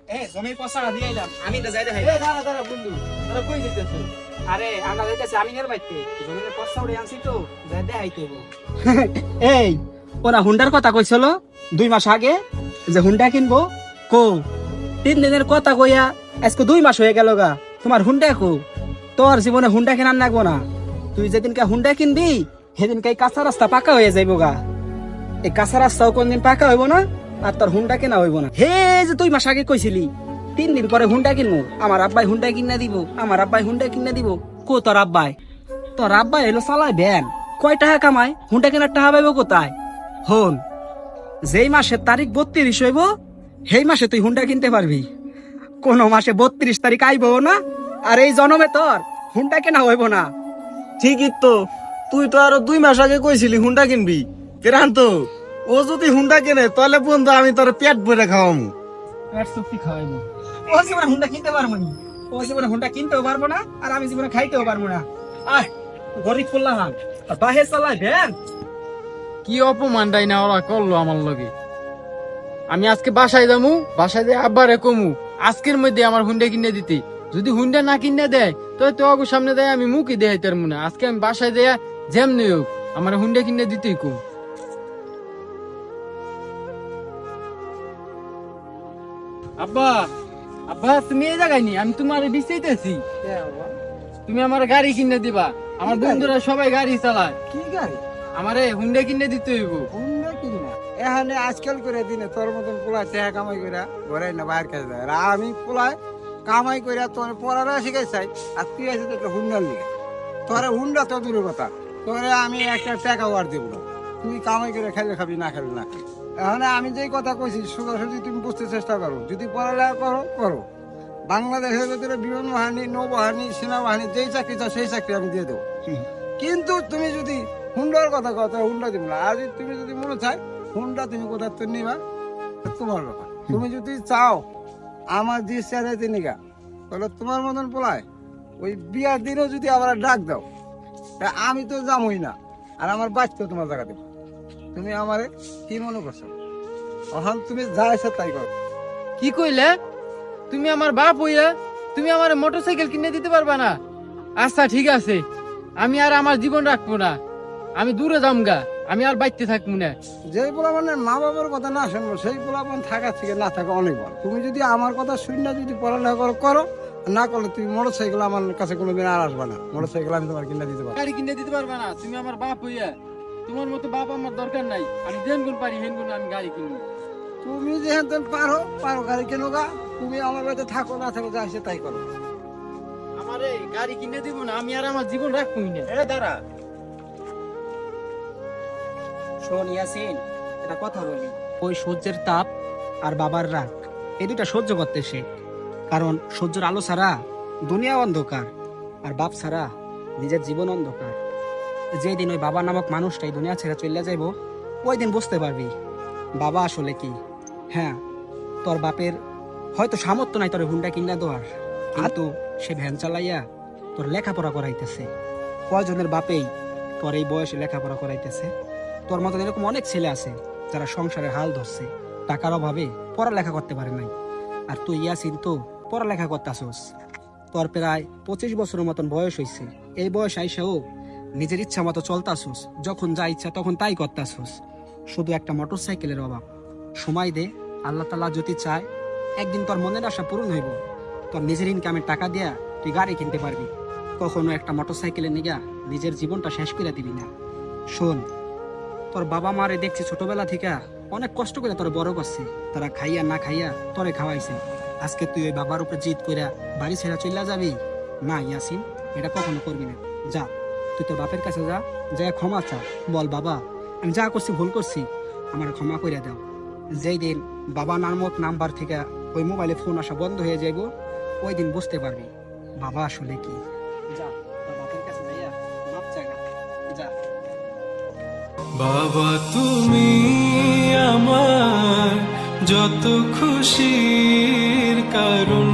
জমির পয়সাটা দিয়ে এলাম, আমি তো যাই রে ভাই। দাঁড়া দাঁড়া বন্ধু, তোরা কই যেতেছো? আরে আমরা যাইতেছি আমিনের বাড়িতে, জমির পয়সা উড়ে আনছি তো, যাই দেখাইতে হইব। এই ওরা হুন্ডার কথা কইছিল 2 মাস আগে যে হুন্ডা কিনবো, কো 3 দিনের কথা কইয়া আজকে 2 মাস হয়ে গেল গা। তোমার হুন্ডা কো? তোর জীবনে হুন্ডা কেনার লাগবো না। তুই যেদিনকে হুন্ডা কিনবি সেদিনকে এই কাঁচা রাস্তা পাকা হয়ে যাইবো গা। এই কাঁচা রাস্তাও কোনদিন পাকা হইব না, আর তোর হুন্ডা কেনা হইব না। হে যে 2 মাস আগে কইছিলি 3 দিন পরে হুন্ডা কিনবো, আমার আব্বাই হুন্ডা কিনা দিব, আমার আব্বাই হুন্ডা কিনা দিব। কো তোর আব্বাই? তোর আব্বাই এলো চালায় ভ্যান, কয় টাকা কামায়? হুন্ডা কেনার টাকা পাইব কোথায়? হন, যেই মাসের তারিখ 32 হইব সেই মাসে তুই হুন্ডা কিনতে পারবি। কোন মাসে 32 তারিখ আইবো না, আর এই জন্মে তোর হুন্ডা কেনা হইব না। ঠিকই তো, তুই তো আরো 2 মাস আগে কইছিলি হুন্ডা কিনবি। কেরান তো ও যদি হুন্ডা কেনে তাহলে বন্ধু আমি তোর পেট ভরে খাওয়ামু। পেট চুক্তি খাওয়াইবো? ও জীবনে হুন্ডা কিনতে পারবো না, ও জীবনে হুন্ডা কিনতেও পারবো না, আর আমি জীবনে খাইতেও পারবো না। আয় গরিব করলাম, আর বাহে চালায় ভ্যান। কি অপমানটাই না ওরা করলো আমার লগে। আমি আজকে বাসায় যামু, বাসায় দিয়ে আব্বারে কমু আজকের মধ্যে আমার হুন্ডা কিনে দিতে। যদি হুন্ডা না কিনে দেয় তো অগো সামনে দেয় আমি মুখই দেয় তার মনে। আজকে আমি বাসায় দেয়া যেমনি হোক আমার হুন্ডা কিনে দিতেই কম। আব্বা, আব্বা তুমি এই জায়গায় নি, আমি তোমার বিচাইতেছি। তুমি আমার গাড়ি কিনে দিবা। আমার বন্ধুরা সবাই গাড়ি চালায়, কি গাড়ি? আমারে হুন্ডা কিনে দিতে হইব। হুন্ডা কিনি না এখানে আজকাল করে দিনে তোর মতন পোলায় চেহা কামাই করে ঘরে না বাইরের কাছে যায়। আর আমি পোলায় কামাই করে তোর পড়ারা শিখাই চাই, আর তুই আছে একটা হুন্ডার লিগে। তোরে হুন্ডা তো দূরের কথা, তোরে আমি একটা টাকা ওয়ার দেবো না। তুই কামাই করে খাইলে খাবি, না খাবি না খাবি। এখানে আমি যেই কথা কইছি সোজাসুজি তুমি বুঝতে চেষ্টা করো। যদি পড়ালেখা করো করো, বাংলাদেশের ভিতরে বিমান বাহিনী, নৌবাহিনী, সেনাবাহিনী যেই চাকরি চাও সেই চাকরি আমি দিয়ে দেবো। কিন্তু তুমি যদি হুন্ডার কথা কও তাহলে হুন্ডা দিব না। আর যদি তুমি যদি মনে চাই হুন্ডা তুমি কোথাও তো নিবা, তোমার ব্যাপার। তুমি যদি চাও আমার যে স্যারে নিগা, তাহলে তোমার মতন পোলায় ওই বিয়ার দিনও যদি আবার ডাক দাও তা আমি তো যামই না, আর আমার বাচ্চাও তোমার জায়গা দেবো। তুমি আমারে কি মনে করছো? এখন তুমি যা ইচ্ছা তাই করো। কি কইলে? তুমি আমার বাপ হইয়া তুমি আমার মোটরসাইকেল কিনে দিতে পারবা না? আচ্ছা ঠিক আছে, আমি আর আমার জীবন রাখবো না, আমি দূরে যামগা, আমি আর বাইতে থাকবো না। যেই পোলাপানের মা বাবার কথা না শুনবো সেই পোলাপান থাকা থেকে না থাকা অনেক ভালো। তুমি যদি আমার কথা শুনে যদি পড়ালেখা করো করো, না করলে তুমি মোটর সাইকেল আমার কাছে কোনোদিন আর আসবা না। মোটর সাইকেল আমি তোমার কিনে দিতে পারবো। গাড়ি কিনে দিতে পারবা না, তুমি আমার বাপ হইয়া। তোমার মতো বাপ আমার দরকার নাই, আমি যেন গুণ পারি হেন গুণ আমি গাড়ি কিনবো। তুমি যেহেতু পারো পারো গাড়ি কেনো গা, তুমি আমার বাড়িতে থাকো না থাকো যা আসে তাই করো। আমার এই গাড়ি কিনে দিব না, আমি আর আমার জীবন রাখবোই না। দাঁড়া, শোন ইয়াসিন, একটা কথা বলি, ওই সূর্যের তাপ আর বাবার রাগ এই দুটা সহ্য করতে শেখ। কারণ সূর্যের আলো ছাড়া দুনিয়া অন্ধকার, আর বাপ ছাড়া নিজের জীবন অন্ধকার। যেদিন ওই বাবা নামক মানুষটা এই দুনিয়া ছেড়ে চলে যাইব, ওই দিন বুঝতে পারবি বাবা আসলে কি। হ্যাঁ, তোর বাপের হয়তো সামর্থ্য নাই তোর হুন্ডা কিনা দেওয়ার, কিন্তু সে ভ্যান চালাইয়া তোর লেখাপড়া করাইতেছে। কয়জনের বাপেই তোর এই বয়সে লেখাপড়া করাইতেছে? তোর মতন এরকম অনেক ছেলে আছে যারা সংসারে হাল ধরছে, টাকার অভাবে পড়ালেখা করতে পারে নাই। আর তুই ইয়াসিন তো পড়ালেখা করতেছস, তোর প্রায় 25 বছরের মতন বয়স হয়েছে। এই বয়স আইসাও নিজের ইচ্ছা মতো চলতাছস, যখন যা ইচ্ছা তখন তাই করতাছস। শুধু একটা মোটর সাইকেলের অভাব। সময় দে, আল্লাহ তাআলা যদি চায় একদিন তোর মনের আশা পূরণ হইব। তোর নিজের ইনকামের টাকা দিয়া তুই গাড়ি কিনতে পারবি। কখনো একটা মোটর সাইকেলে নিগা নিজের জীবনটা শেষ করে দিবি না। শোন, তোর বাবা মারে দেখছি ছোটবেলা থেকে অনেক কষ্ট করে তোর বড় করছে, তারা খাইয়া না খাইয়া তোরে খাওয়াইছে। আজকে তুই ওই বাবার উপরে জিদ কইরা বাড়ি ছেড়ে চলে যাবি না ইয়াসিন, এটা কখনো করবি না। যা, তুই তোর বাপের কাছে যা, যা ক্ষমা চা, বল বাবা আমি যা করছি ভুল করছি, আমার ক্ষমা কইরা দাও। যেই দিন বাবা নামক নাম্বার থেকে ওই মোবাইলে ফোন আসা বন্ধ হয়ে যাইব, ওই দিন বুঝতে পারবি বাবা আসলে কি। যা, তোর বাপের কাছে যাইয়া মাপ চাগা, যা। বাবা তুমি আমার যত খুশির কারণ।